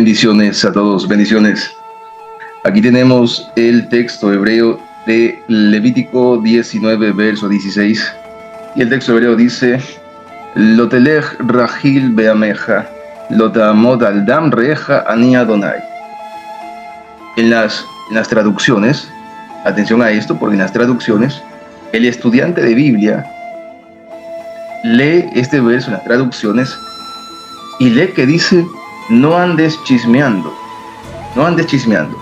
Bendiciones a todos, bendiciones. Aquí tenemos el texto hebreo de Levítico 19, verso 16. Y el texto hebreo dice: Lotelech Rahil Beameja, Lotamod Aldam Reja Ani Adonai. En las traducciones, atención a esto, porque en las traducciones, el estudiante de Biblia lee este verso en las traducciones y lee que dice: no andes chismeando, no andes chismeando.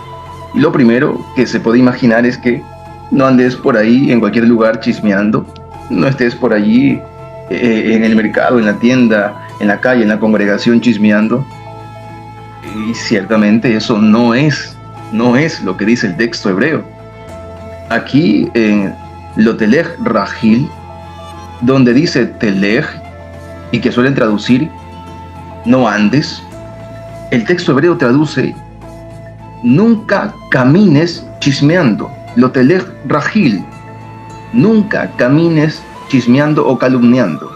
Y lo primero que se puede imaginar es que no andes por ahí en cualquier lugar chismeando, no estés por allí en el mercado, en la tienda, en la calle, en la congregación chismeando. Y ciertamente eso no es lo que dice el texto hebreo. Aquí en Lotelech Rahil, donde dice Telech, y que suelen traducir no andes, el texto hebreo traduce: nunca camines chismeando. Lotelech Rahil, nunca camines chismeando o calumniando.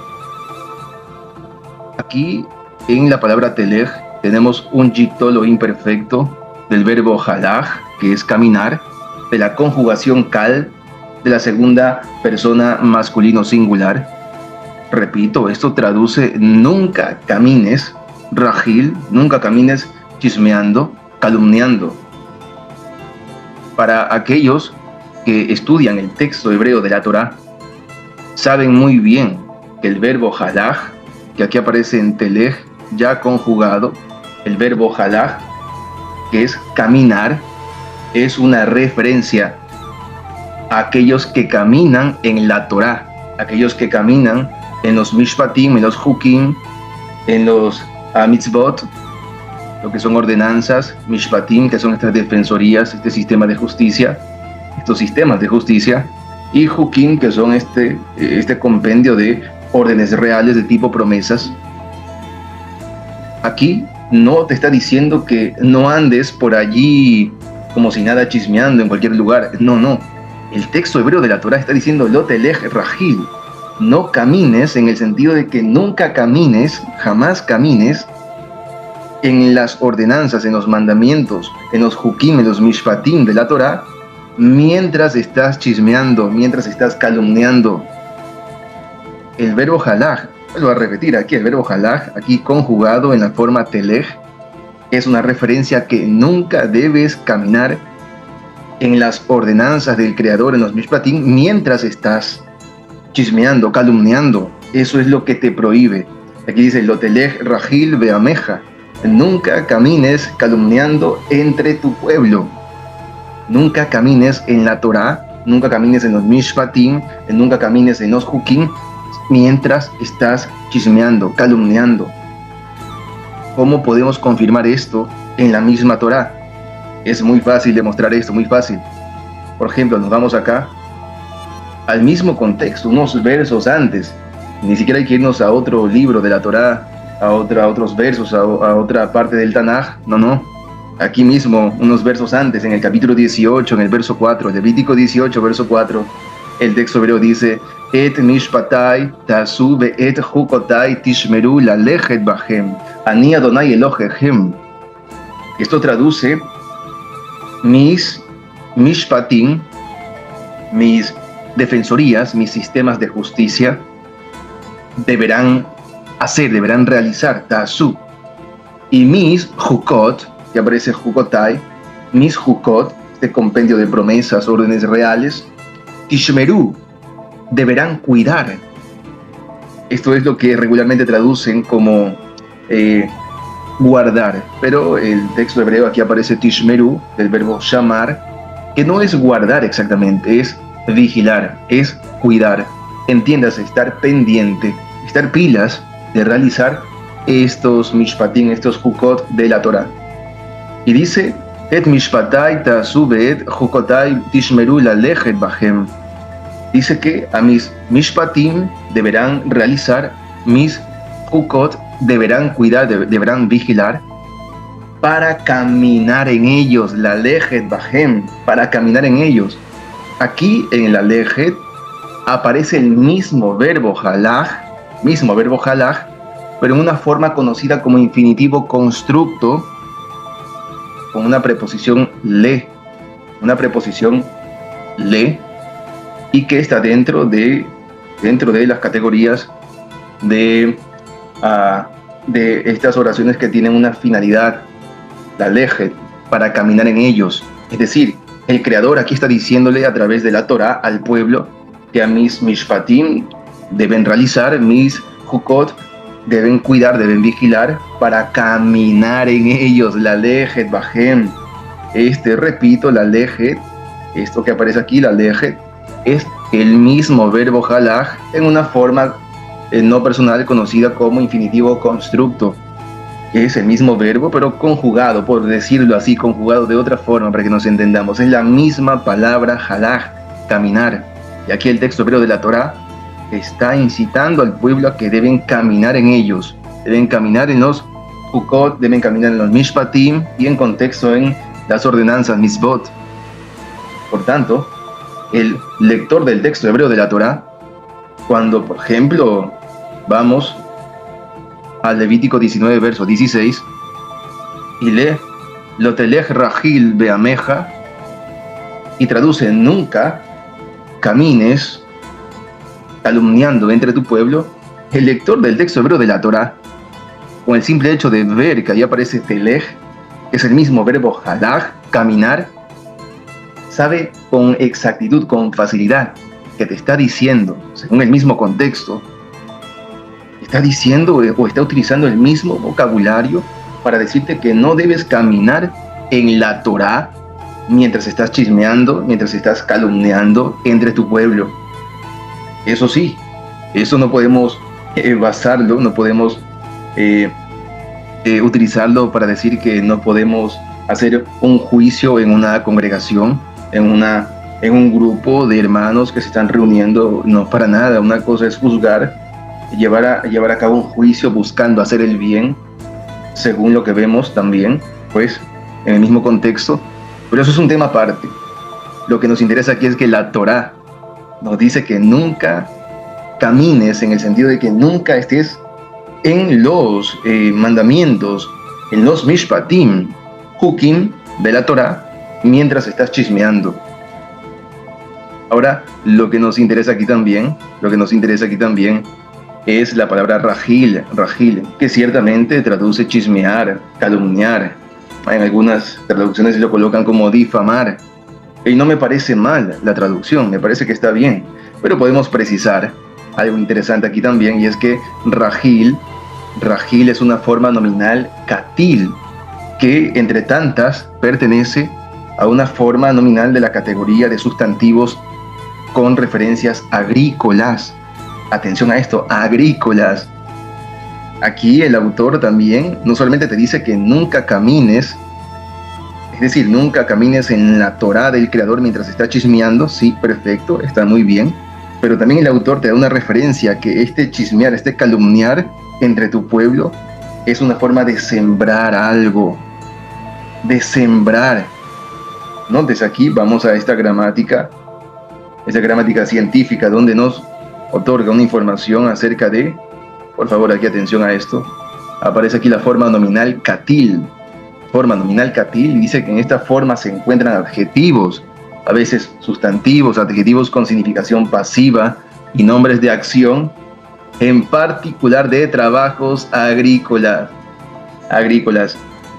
Aquí en la palabra telech tenemos un yictolo imperfecto del verbo halach, que es caminar, de la conjugación kal, de la segunda persona masculino singular. Repito, esto traduce: nunca camines Rahil, nunca camines chismeando, calumniando. Para aquellos que estudian el texto hebreo de la Torá, saben muy bien que el verbo halach, que aquí aparece en telech, ya conjugado, el verbo halach, que es caminar, es una referencia a aquellos que caminan en la Torá, aquellos que caminan en los mishpatim, en los hukim, en los mitzvot, lo que son ordenanzas, mishpatim, que son estas defensorías, este sistema de justicia, estos sistemas de justicia, y hukim, que son este compendio de órdenes reales de tipo promesas. Aquí no te está diciendo que no andes por allí como si nada chismeando en cualquier lugar. No. El texto hebreo de la Torá está diciendo Lotelech Rahil. No camines, en el sentido de que nunca camines, jamás camines en las ordenanzas, en los mandamientos, en los hukim, en los mishpatim de la Torá, mientras estás chismeando, mientras estás calumniando. El verbo halach, lo voy a repetir aquí, el verbo halach, aquí conjugado en la forma telech, es una referencia a que nunca debes caminar en las ordenanzas del Creador, en los mishpatim, mientras estás chismeando, calumniando. Eso es lo que te prohíbe. Aquí dice Lotelech Rahil Beameja, nunca camines calumniando entre tu pueblo. Nunca camines en la Torá, nunca camines en los mishpatim, nunca camines en los hukim, mientras estás chismeando, calumniando. ¿Cómo podemos confirmar esto en la misma Torá? Es muy fácil demostrar esto, muy fácil. Por ejemplo, nos vamos acá al mismo contexto, unos versos antes. Ni siquiera hay que irnos a otro libro de la Torá, a otros versos, a otra parte del Tanaj. No. Aquí mismo, unos versos antes, en el capítulo 18, en el verso 4, Levítico 18, verso 4, el texto hebreo dice: Et mishpatai tasu ve'et hukotai tishmeru lalechet bahem, ani Adonai Elohechem. Esto traduce: mis mishpatim, mis defensorías, mis sistemas de justicia, deberán realizar, tasu. Y mis hukot, que aparece hukotai, mis hukot, este compendio de promesas, órdenes reales, tishmeru, deberán cuidar. Esto es lo que regularmente traducen como guardar, pero el texto hebreo aquí aparece tishmeru, del verbo shamar, que no es guardar exactamente, es vigilar, es cuidar. Entiéndase, estar pendiente, estar pilas de realizar estos mishpatim, estos hukot de la Torá. Y dice: Et mishpatai tasu ve'et hukotai tishmeru lalechet bahem. Dice que a mis mishpatim deberán realizar, mis hukot deberán cuidar, deberán vigilar, para caminar en ellos, lalechet bahem, para caminar en ellos. Aquí en la lalechet aparece el mismo verbo halach, pero en una forma conocida como infinitivo constructo, con una preposición le, y que está dentro de las categorías de estas oraciones que tienen una finalidad, la lejet, para caminar en ellos. Es decir, el Creador aquí está diciéndole a través de la Torá al pueblo que a mis mishpatim deben realizar, mis hukot deben cuidar, deben vigilar para caminar en ellos. La lejet bajem. Repito, la lejet, esto que aparece aquí, la lejet, es el mismo verbo halach en una forma no personal conocida como infinitivo constructo. Es el mismo verbo, pero conjugado, por decirlo así, conjugado de otra forma para que nos entendamos. Es la misma palabra halach, caminar. Y aquí el texto hebreo de la Torá está incitando al pueblo a que deben caminar en ellos. Deben caminar en los hukot, deben caminar en los mishpatim y en contexto en las ordenanzas misbot. Por tanto, el lector del texto hebreo de la Torá, cuando, por ejemplo, vamos al Levítico 19, verso 16, y lee Lotelech Rahil Beameja, y traduce nunca camines calumniando entre tu pueblo, el lector del texto hebreo de la Torá, con el simple hecho de ver que ahí aparece telej, que es el mismo verbo halach, caminar, sabe con exactitud, con facilidad, que te está diciendo, según el mismo contexto, está diciendo o está utilizando el mismo vocabulario para decirte que no debes caminar en la Torá mientras estás chismeando, mientras estás calumniando entre tu pueblo. Eso sí, eso no podemos basarlo, no podemos utilizarlo para decir que no podemos hacer un juicio en una congregación, en un grupo de hermanos que se están reuniendo. No, para nada. Una cosa es juzgar, llevar a cabo un juicio buscando hacer el bien, según lo que vemos también, pues, en el mismo contexto. Pero eso es un tema aparte. Lo que nos interesa aquí es que la Torá nos dice que nunca camines, en el sentido de que nunca estés en los mandamientos, en los mishpatim, hukim de la Torá, mientras estás chismeando. Ahora, lo que nos interesa aquí también es la palabra rajil, que ciertamente traduce chismear, calumniar. En algunas traducciones lo colocan como difamar. Y no me parece mal la traducción, me parece que está bien. Pero podemos precisar algo interesante aquí también, y es que rajil es una forma nominal katil, que entre tantas pertenece a una forma nominal de la categoría de sustantivos con referencias agrícolas. Atención a esto, agrícolas. Aquí el autor también no solamente te dice que nunca camines, es decir, nunca camines en la Torá del Creador mientras está chismeando. Sí, perfecto, está muy bien. Pero también el autor te da una referencia que este chismear, este calumniar entre tu pueblo es una forma de sembrar algo, de sembrar. ¿No? Desde aquí vamos a esta gramática científica donde nos otorga una información acerca de, por favor, aquí atención a esto, aparece aquí la forma nominal katil. Forma nominal katil dice que en esta forma se encuentran adjetivos, a veces sustantivos, adjetivos con significación pasiva y nombres de acción, en particular de trabajos agrícolas.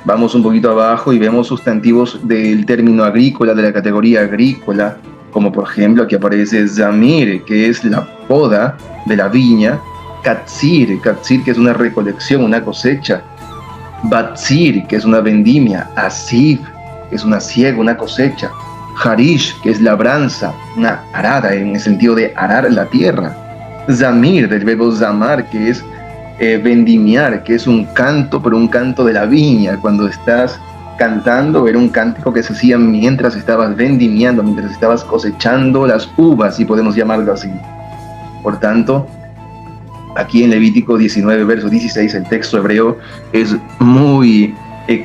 Vamos un poquito abajo y vemos sustantivos del término agrícola, de la categoría agrícola, como por ejemplo aquí aparece zamir, que es la poda de la viña, katsir, que es una recolección, una cosecha, batsir, que es una vendimia, asif, que es una siega, una cosecha, harish, que es labranza, una arada en el sentido de arar la tierra, zamir, del verbo zamar, que es vendimiar, que es un canto, pero un canto de la viña. Cuando estás cantando, era un cántico que se hacía mientras estabas vendimiando, mientras estabas cosechando las uvas, si podemos llamarlo así. Por tanto, aquí en Levítico 19, verso 16, el texto hebreo es muy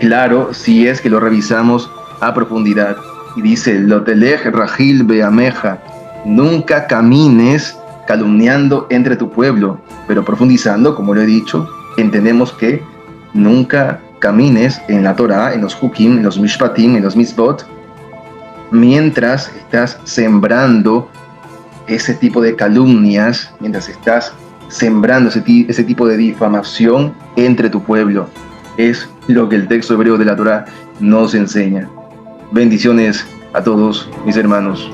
claro si es que lo revisamos a profundidad. Y dice, Lotelech Rahil Beameja, nunca camines calumniando entre tu pueblo. Pero profundizando, como lo he dicho, entendemos que nunca camines en la Torah, en los Hukim, en los Mishpatim, en los Mitzvot, mientras estás sembrando ese tipo de calumnias, mientras estás sembrando ese tipo de difamación entre tu pueblo. Es lo que el texto hebreo de la Torah nos enseña. Bendiciones a todos mis hermanos.